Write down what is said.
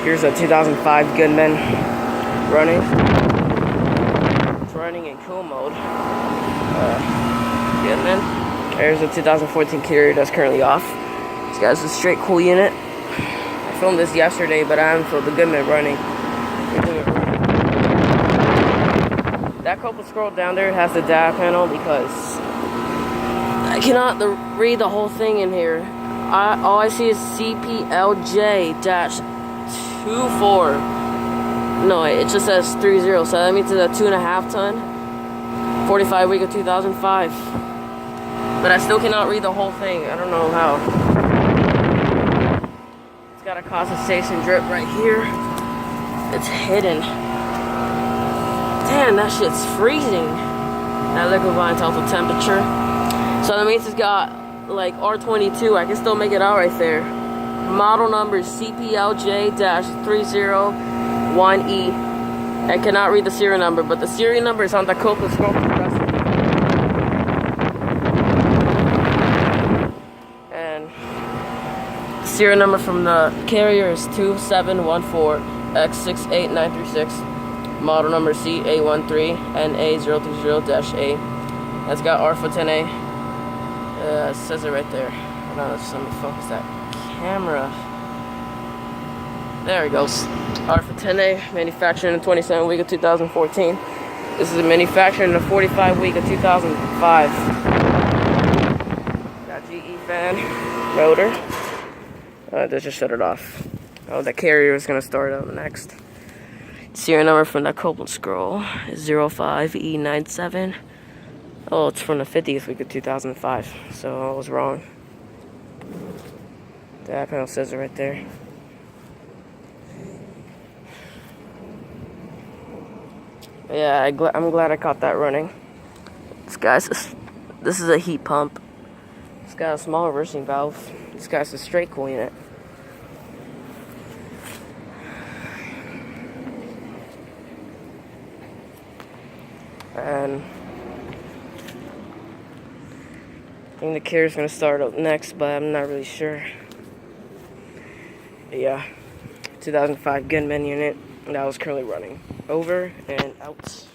Here's a 2005 Goodman running. It's running in cool mode. Goodman. There's a 2014 carrier that's currently off. This guy's a straight cool unit. I filmed this yesterday, but I haven't filmed the Goodman running. That couple scroll down there has the data panel because I cannot read the whole thing in here. All I see is CPLJ-24. No, it just says 30, so that means it's a 2.5 ton, 45 week of 2005. But I still cannot read the whole thing. I don't know how. It's got a condensation drip right here. It's hidden. Damn, that shit's freezing. That liquid line tells the temperature. So that means it's got like R22. I can still make it out right there. Model number is CPLJ-301E. I cannot read the serial number, but the serial number is on the Copa scroll. And the serial number from the carrier is 2714X68936. Model number CA13NA030-A. That's got R410A. It says it right there. Hold on, let me focus that camera. There it goes. R410A, manufactured in the 27 week of 2014. This is a manufactured in the 45 week of 2005. Got GE fan, motor. Let's just shut it off. Oh, the carrier is gonna start up next. Serial number from that Copeland scroll is 05E97. Oh, it's from the 50th week of 2005, so I was wrong. That panel says it right there. Yeah, I'm glad I caught that running. This is a heat pump. It's got a small reversing valve. This guy's a straight cool unit. And I think the carrier's gonna start up next, but I'm not really sure. Yeah, 2005 Goodman unit that was currently running. Over and out.